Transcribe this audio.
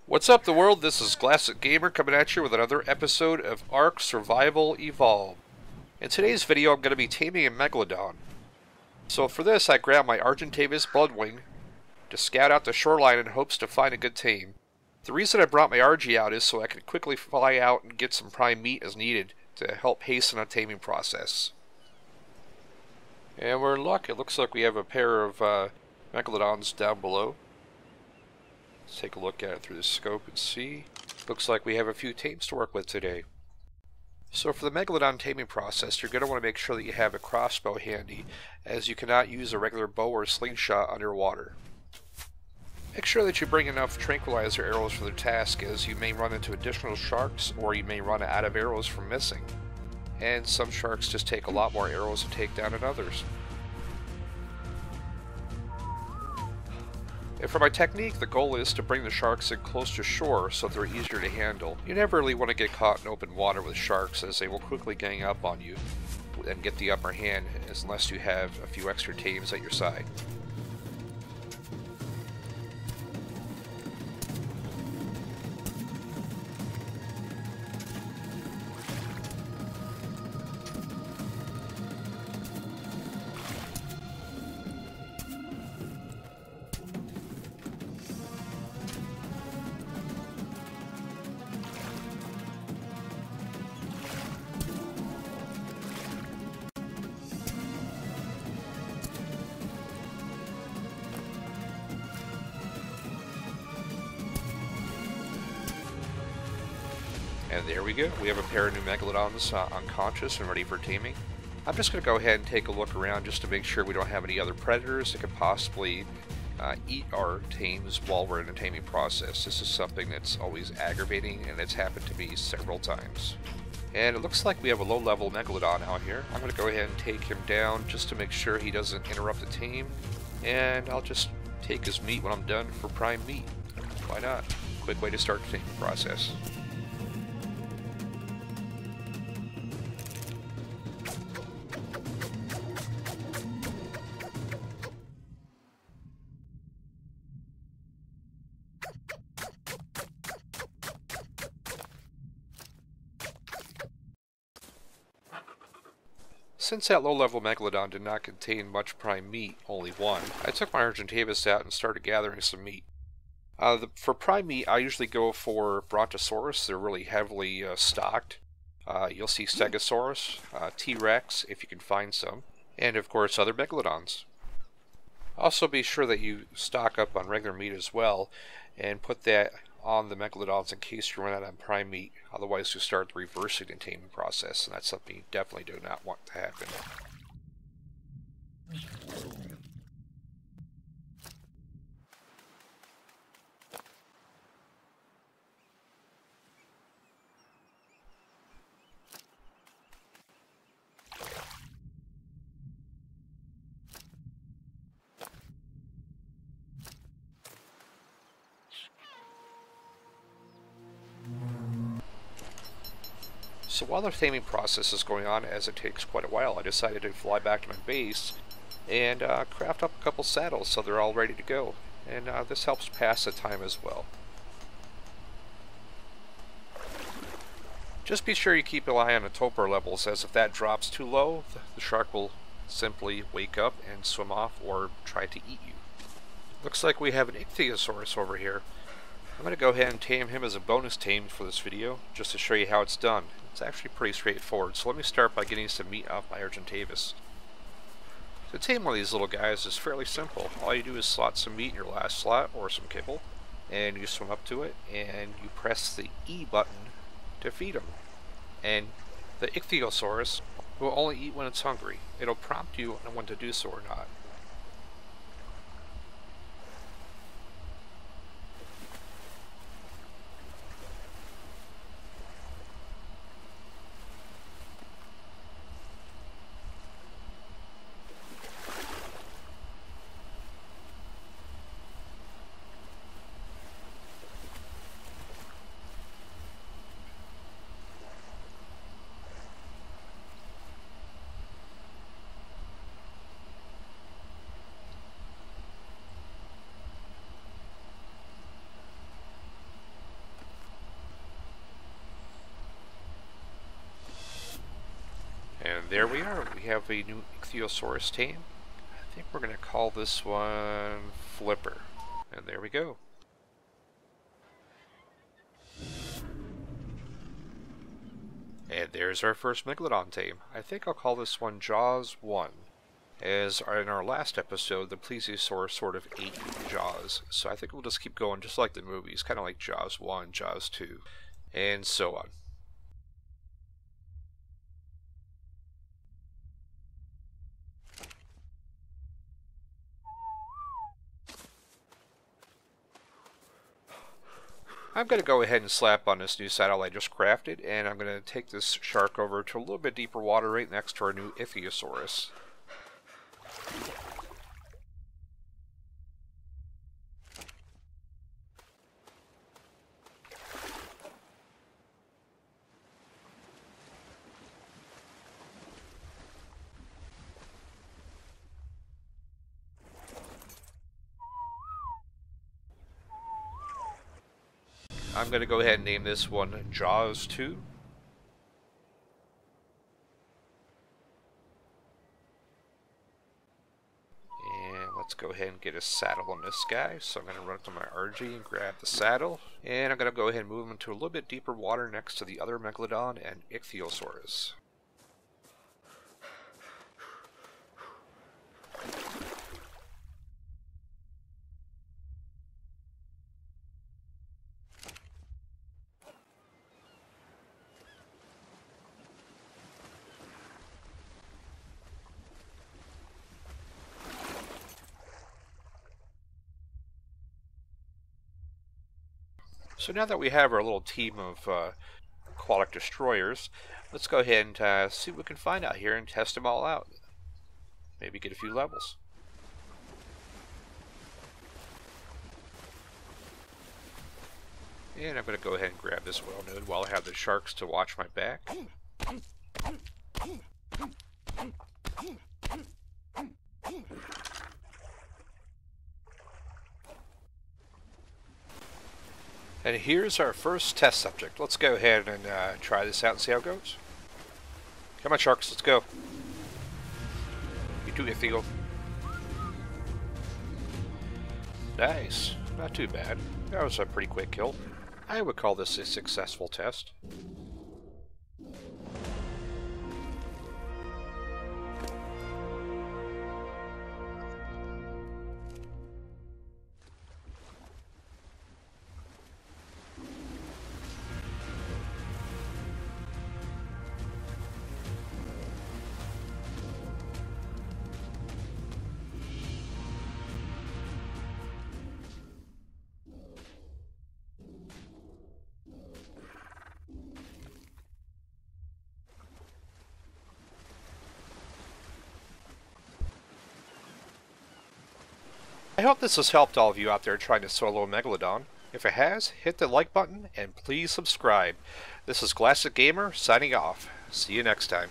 What's up, the world? This is Glassic Gamer coming at you with another episode of ARK Survival Evolved. In today's video, I'm going to be taming a Megalodon. So for this, I grabbed my Argentavis Bloodwing to scout out the shoreline in hopes to find a good tame. The reason I brought my RG out is so I could quickly fly out and get some prime meat as needed to help hasten a taming process. And we're in luck. It looks like we have a pair of Megalodons down below. Let's take a look at it through the scope and see. Looks like we have a few tames to work with today. So for the Megalodon taming process, you're going to want to make sure that you have a crossbow handy, as you cannot use a regular bow or slingshot underwater. Make sure that you bring enough tranquilizer arrows for the task, as you may run into additional sharks or you may run out of arrows from missing. And some sharks just take a lot more arrows to take down than others. And for my technique, the goal is to bring the sharks in close to shore so they're easier to handle. You never really want to get caught in open water with sharks, as they will quickly gang up on you and get the upper hand unless you have a few extra tames at your side. And there we go. We have a pair of new Megalodons unconscious and ready for taming. I'm just going to go ahead and take a look around just to make sure we don't have any other predators that could possibly eat our tames while we're in the taming process. This is something that's always aggravating, and it's happened to me several times. And it looks like we have a low-level Megalodon out here. I'm going to go ahead and take him down just to make sure he doesn't interrupt the tame. And I'll just take his meat when I'm done for prime meat. Why not? Quick way to start the taming process. Since that low-level Megalodon did not contain much prime meat, only one, I took my Argentavis out and started gathering some meat. For prime meat, I usually go for Brontosaurus. They're really heavily stocked. You'll see Stegosaurus, T-Rex, if you can find some, and of course other Megalodons. Also be sure that you stock up on regular meat as well, and put that on the Megalodons in case you run out of prime meat. Otherwise you start reversing the taming process, and that's something you definitely do not want to happen. So while the taming process is going on, as it takes quite a while, I decided to fly back to my base and craft up a couple saddles so they're all ready to go. And this helps pass the time as well. Just be sure you keep an eye on the torpor levels, as if that drops too low, the shark will simply wake up and swim off or try to eat you. Looks like we have an Itchyosaurus over here. I'm going to go ahead and tame him as a bonus tame for this video, just to show you how it's done. It's actually pretty straightforward, so let me start by getting some meat off my Argentavis. To tame one of these little guys is fairly simple. All you do is slot some meat in your last slot, or some kibble, and you swim up to it, and you press the E button to feed him. And the Itchyosaurus will only eat when it's hungry. It'll prompt you on when to do so or not. there we are. We have a new Ichthyosaurus tame. I think we're going to call this one Flipper. And there we go. And there's our first Megalodon tame. I think I'll call this one Jaws 1. As in our last episode, the Plesiosaur sort of ate Jaws. So I think we'll just keep going just like the movies, kind of like Jaws 1, Jaws 2, and so on. I'm going to go ahead and slap on this new saddle I just crafted, and I'm going to take this shark over to a little bit deeper water right next to our new Ichthyosaurus. I'm going to go ahead and name this one Jaws 2. And let's go ahead and get a saddle on this guy. So I'm going to run up to my RG and grab the saddle. And I'm going to go ahead and move him into a little bit deeper water next to the other Megalodon and Ichthyosaurus. So now that we have our little team of aquatic destroyers, let's go ahead and see what we can find out here and test them all out. Maybe get a few levels. And I'm going to go ahead and grab this whale node while I have the sharks to watch my back. And here's our first test subject. Let's go ahead and try this out and see how it goes. Come on, sharks, let's go. You too, Ichthyo. Nice. Not too bad. That was a pretty quick kill. I would call this a successful test. I hope this has helped all of you out there trying to solo a Megalodon. If it has, hit the like button and please subscribe. This is Glassic Gamer signing off. See you next time.